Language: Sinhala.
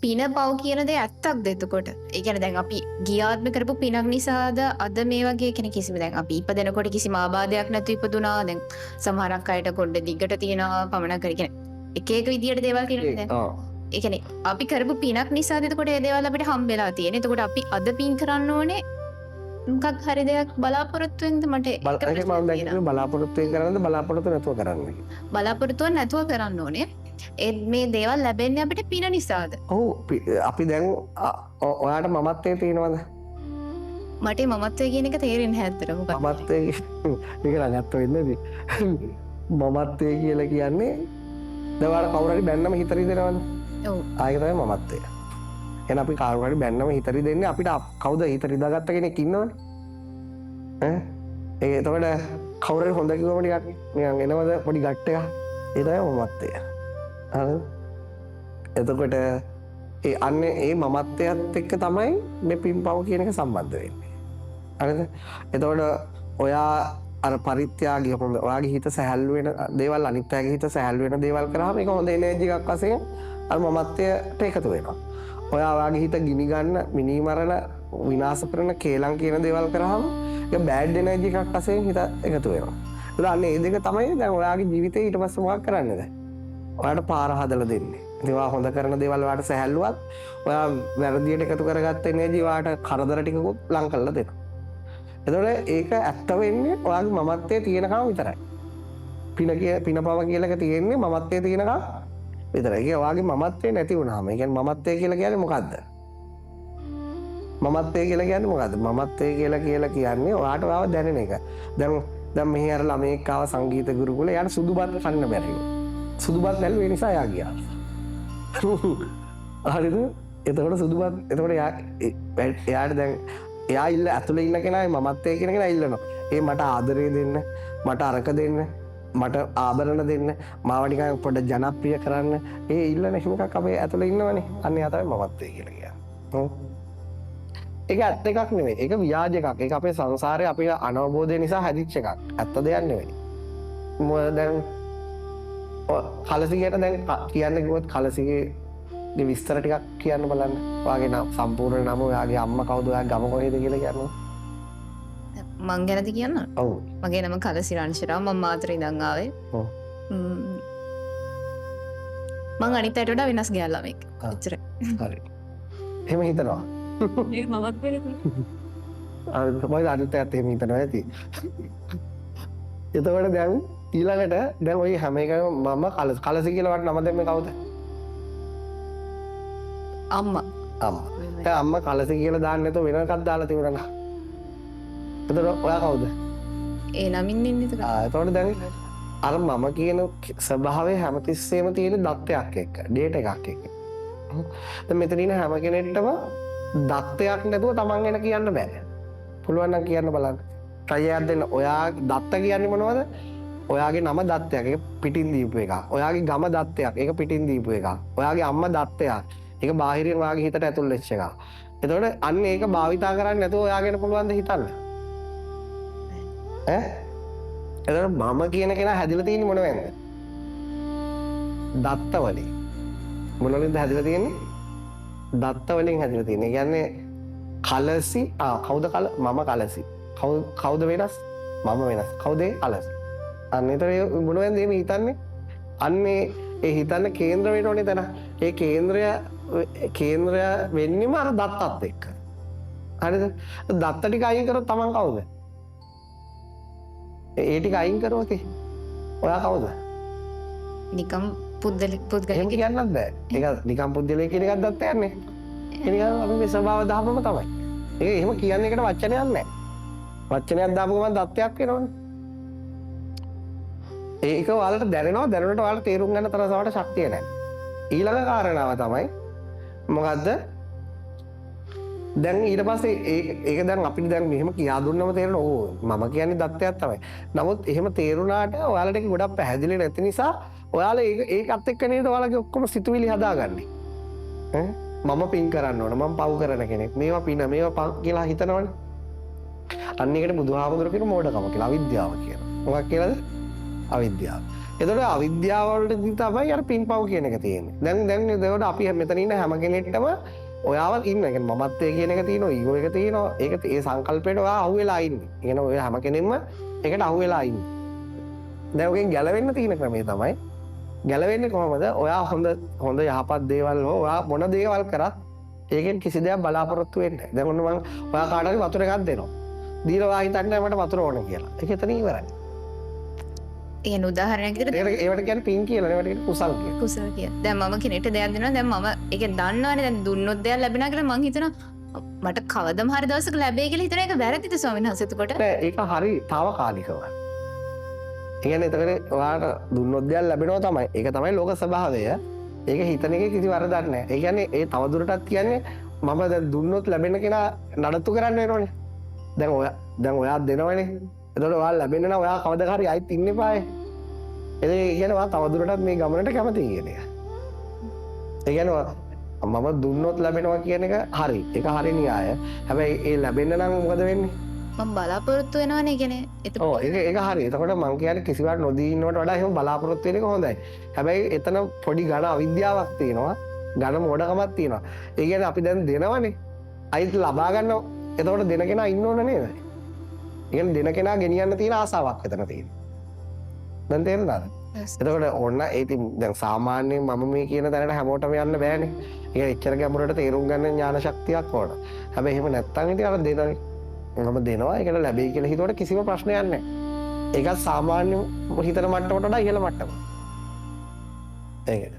පින පව් කියන දේ ඇත්තක්ද එතකොට? ඒ කියන්නේ දැන් අපි ගිය ආත්ම කරපු පිනක් නිසාද අද මේ වගේ කෙනෙක් කිසිම දැන් අපි ඉපදෙනකොට කිසිම ආබාධයක් නැතුව ඉපදුනා. දැන් සමහරක් අයට කොණ්ඩ දිගට තියෙනවා පමණක් කර කියන්නේ එක එක විදියට දේවල් කියනවා දැන්. ඒ කියන්නේ අපි කරපු පිනක් නිසාද එතකොට ඒ දේවල් අපිට හම්බෙලා තියෙන්නේ. එතකොට අපි අද පින් කරන්න ඕනේ මොකක් හරි දෙයක් බලාපොරොත්තු වෙනද මට ඒක මම දැන් බලාපොරොත්තු කරනද බලාපොරොත්තු නැතුව කරන්නේ. බලාපොරොත්තුවක් නැතුව කරන්න ඕනේ. ඒ මේ දේවල් ලැබෙන්නේ අපිට පින නිසාද? ඔව් අපි දැන් ඔයාට මමත්වයේ තියෙනවද? මට මමත්වය කියන එක තේරෙන්නේ නැහැ ඇත්තටම. මමත්වයේ මේක නම් ඇත්ත වෙන්නේ මමත්වයේ කියලා කියන්නේ දැන් ඔයාලා කවුරු හරි බැන්නම හිතරි දෙනවනේ. ඔව්. ආයෙක තමයි මමත්වය. එහෙනම් අපි කාරු හරි බැන්නම හිතරි දෙන්නේ අපිට කවුද හිතරි දාගත්ත කෙනෙක් ඉන්නවනේ. ඈ එතකොට කවුරු හරි හොඳ කිව්වම ටිකක් නිකන් එනවද පොඩි ගැට් එකක්. ඒ තමයි මමත්වය. එතකොට අන්නේ ඒ මමත්වයත් එක්ක තමයි මේ පින්පව් කියන එක සම්බන්ධ වෙන්නේ. හරිද? එතකොට ඔයා අර පරිත්‍යාගය ඔයාගේ හිත සැහැල්ලු වෙන දේවල් අනිත් අයගේ හිත සැහැල්ලු වෙන දේවල් කරාම ඒක හොඳ එනර්ජි එකක් වශයෙන් අර මමත්වයට එකතු වෙනවා. ඔයා ඔයාගේ හිත ගිනි ගන්න, මිනි මරණ, විනාශ කරන, කේලම් කියන දේවල් කරාම ඒක බෑඩ් එනර්ජි එකක් වශයෙන් හිත එකතු වෙනවා. ඒත් අන්නේ මේ දෙක තමයි දැන් ඔයාගේ ජීවිතේ ඊට පස්සේ මොකක් කරන්නේ දැන්? ඔයාට පාර හදලා දෙන්නේ. ඉතින් ඔයා හොඳ කරන දේවල් ඔයාට සැහැල්ලුවත් ඔයා වැරදියට එකතු කරගත්ත එනර්ජි ඔයාට කරදර ටිකකුත් ලං කරලා දෙනවා. එතකොට ඒක ඇත්ත වෙන්නේ ඔයාගේ මමත්වයේ තියෙනකම විතරයි. පිනපව කියලා එක තියෙන්නේ මමත්වයේ තියෙනකම විතරයි. ඒක ඔයාගේ මමත්වයේ නැති වුනහම. ඒ කියන්නේ මමත්වය කියලා කියන්නේ මොකද්ද? මමත්වය කියලා කියන්නේ මොකද්ද? මමත්වය කියලා කියන්නේ ඔයාට ඔයාව දැනෙන එක. දැන් මෙහි අර ළමයෙක් ආව සංගීත ගුරුකුලේ යාට සුදු බත් කන්න බැරිව. සුදු බත් නැල්ලු ඒ නිසා යා ගියා. හරිද? එතකොට සුදු බත් එතකොට එයාට දැන් එයා ඉල්ල ඇතුළේ ඉන්න කෙනා මමත්වයේ කියන කෙනා ඉල්ලනවා. ඒ මට ආදරේ දෙන්න, මට අරක දෙන්න, මට ආභරණ දෙන්න, මාව නිකන් පොඩ්ඩ ජනප්‍රිය කරන්න. ඒ ඉල්ලන හැම එකක් අපේ ඇතුළේ ඉන්නවනේ. අන්න එයා තමයි මමත්වයේ කියලා කියන්නේ. ඒක ඇත්ත එකක් නෙවෙයි. ඒක ව්‍යාජ එකක්. ඒක අපේ සංසාරේ අපේ අනවබෝධය නිසා හැදිච්ච එකක්. ඇත්ත දෙයක් නෙවෙයි. මොකද දැන් කලසිගේට දැන් කියන්න කිව්වොත් කලසිගේ විස්තර ටිකක් කියන්න බලන්න. ඔයාගේ නම් සම්පූර්ණ නම, ඔයාගේ අම්මා කවුද, ඔයාගේ ගම කොහෙද කියලා කියන්න. මං ගැනද කියන්න? ඔව්. මගේ නම කලසිරංශරා. මම මාතර ඉඳන් ආවේ. ඔව්. මං අනිත් අයට වඩා වෙනස් ගෑල් ළමෙක්. එච්චරයි. හරි. එහෙම හිතනවා. ඒක මමත් වෙන්නේ. තමයි අනිත් අයත් එහෙම හිතනවා ඇති. එතකොට දැන් ඊළඟට දැන් ওই හැම එකම මම කලසි කියලා වට නම දෙන්නේ කවුද? අම්මා. දැන් අම්මා කලසි කියලා දාන්න නැතුව වෙන එකක් දාලා තිබුණා. එතකොට ඔයා කවුද? ඒ නමින් ඉන්නේ එතකොට. එතකොට දැන් අර මම කියන ස්වභාවය හැමතිස්සෙම තියෙන දත්තයක් එක්ක, ඩේට් එකක් එක්ක. දැන් මෙතන ඉන්න හැම කෙනෙක්ටම දත්තයක් නැතුව Taman ගැන කියන්න බෑ. පුළුවන් නම් කියන්න බලන්න. try එකක් දෙන්න. ඔයා දත්ත කියන්නේ මොනවද? ඔයාගේ නම දත්තයක්. ඒක පිටින් දීපු එකක්. ඔයාගේ ගම දත්තයක්. ඒක පිටින් දීපු එකක්. ඔයාගේ අම්මා දත්තයක්. ඒක බාහිරින් ඔයාගේ හිතට ඇතුල් වෙච්ච එකක්. එතකොට අන්න ඒක භාවිතා කරන්නේ නැතුව ඔයා ගැන පුළුවන් ද හිතන්න? ඈ? එතකොට මම කියන කෙනා හැදිලා තියෙන්නේ මොනවෙන්ද? දත්ත වලින්. මොනවලින්ද හැදිලා තියෙන්නේ? දත්ත වලින් හැදිලා තියෙන්නේ. ඒ කියන්නේ කලසි කවුද මම කලසි. කවුද වෙනස්? මම වෙනස්. කවුද කලසි? අන්න ඒතර මොනවෙන්ද මේ හිතන්නේ? අන්නේ ඒ හිතන්න කේන්ද්‍ර වෙන්න ඕනේ තැන. ඒ කේන්ද්‍රය වෙන්නේම අර දත්තත් එක්ක. හරිද? දත්ත ටික අයින් කරොත් Taman කවුද? ඒ ටික අයින් කරොත් ඔයා කවුද? නිකම් පුද්ගලික එහෙම කියන්නත් බෑ. ඒක නිකම් පුද්ගලික කියන එකක් දත්ත යන්නේ. ඒ නිකන් අපි මේ ස්වභාව දහමම තමයි. ඒක එහෙම කියන්නේ එකට වචනයක් නැහැ. වචනයක් දාපු ගමන් දත්තයක් වෙනවනේ. ඒක ඔයාලට දැනෙනවා. දැනුණට ඔයාලට තේරුම් ගන්න තරම් සමහරට ශක්තිය නැහැ. ඊළඟ කාරණාව තමයි මොකද්ද? දැන් ඊට පස්සේ ඒක දැන් අපිට දැන් මෙහෙම කියා දුන්නම තේරෙනවා. ඕ මම කියන්නේ දත්තයක් තමයි. නමුත් එහෙම තේරුණාට ඔයාලට ඒක ගොඩක් පැහැදිලි නැති නිසා ඔයාලා ඒකත් එක්ක නේද ඔයාලගේ ඔක්කොම සිතුවිලි හදාගන්නේ. මම පින් කරන්න ඕන, මම පව් කරන කෙනෙක්. මේවා පින, මේවා පව් කියලා හිතනවනේ. අන්න ඒකට බුදුහාමුදුරුවෝ කියන මෝඩකම කියලා, අවිද්‍යාව කියලා. මොකක් කියලාද? අවිද්‍යාව. එතකොට අවිද්‍යාව වලදී තමයි අර පින්පව් කියන එක තියෙන්නේ. දැන් එතකොට අපි මෙතන ඉන්න හැම කෙනෙක්ටම ඔයාව ඉන්න. ඒ කියන්නේ මමත්වයේ කියන එක තියෙනවා, ඊගෝ එක තියෙනවා. ඒක ඒ සංකල්පයට ඔයා අහු වෙලා ඉන්නේ. ඒ කියන්නේ ඔය හැම කෙනෙක්ම ඒකට අහු වෙලා ඉන්නේ. දැන් ඔකෙන් ගැලවෙන්න තියෙන ක්‍රමය තමයි ගැලවෙන්නේ කොහොමද? ඔයා හොඳ යහපත් දේවල් හෝ ඔයා මොන දේවල් කරත් ඒකෙන් කිසි දෙයක් බලාපොරොත්තු වෙන්නේ නැහැ. දැන් ඔන්න මම ඔයා කාට හරි වතුර එකක් දෙනවා. දීලා ඔයා හිතන්නේ මට වතුර ඕන කියලා. ඒක එතන ඉවරයි. ඒ කියන්නේ උදාහරණයක් විදිහට ඒවට කියන්නේ පින් කියලා. ඒවට කියන්නේ කුසල් කියලා. කුසල කිය. දැන් මම කෙනෙක්ට දෙයක් දෙනවා. දැන් මම ඒක දන්නවනේ. දැන් දුන්නොත් දෙයක් ලැබෙනවා කියලා මං හිතනවා මට කවදම හරි දවසක ලැබෙයි කියලා හිතන එක වැරදිද ස්වාමීන් වහන්සේ එතකොට? නෑ ඒක හරි తాවකාලිකව. ඒ කියන්නේ එතකොට ඔයාට දුන්නොත් දෙයක් ලැබෙනවා තමයි. ඒක තමයි ලෝක ස්වභාවය. ඒක හිතන එකේ කිසි වරදක් නැහැ. ඒ කියන්නේ ඒ තවදුරටත් කියන්නේ මම දැන් දුන්නොත් ලැබෙන කෙනා නඩත්තු කරන්න වෙනවනේ. දැන් ඔයා දෙනවනේ. එතකොට ඔයා ලැබෙන්න නම් ඔයා කවදා හරි ආයිත් ඉන්න එපායි. ඒ කියන්නේ ඔයා තවදුරටත් මේ ගමනට කැමතියි කියන එක. ඒ කියන්නේ මම දුන්නොත් ලැබෙනවා කියන එක හරි. ඒක හරි න්‍යාය. හැබැයි ඒ ලැබෙන්න නම් මොකද වෙන්නේ? මම බලාපොරොත්තු වෙනවනේ කියන්නේ එතකොට. ඔව් ඒක හරි. එතකොට මං කියන්නේ කිසිවක් නොදී ඉන්නවට වඩා එහෙම බලාපොරොත්තු වෙන එක හොඳයි. හැබැයි එතන පොඩි ඝන අවිද්‍යාවක් තියෙනවා. ඝන මොඩකමක් තියෙනවා. ඒ කියන්නේ අපි දැන් දෙනවනේ. අයිත් ලබා ගන්න එතකොට දෙන කෙනා ඉන්න ඕන නේද? ඒ කියන්නේ දෙන කෙනා ගෙනියන්න තියෙන ආසාවක් එතන තියෙනවා. දැන් තේරුණාද? එතකොට ඔන්න ඒ ඉතින් දැන් සාමාන්‍යයෙන් මම මේ කියන තැනට හැමෝටම යන්න බෑනේ. ඒ කියන්නේ එච්චර ගැඹුරට තේරුම් ගන්න ඥාන ශක්තියක් ඕන. හැබැයි එහෙම නැත්තම් ඉතින් අර දෙනනේ. මම දෙනවා ඒකට ලැබෙයි කියලා හිතුවට කිසිම ප්‍රශ්නයක් නැහැ. ඒකත් සාමාන්‍ය හිතන මට්ටමට වඩා ඉහළ මට්ටමක්. ඒක.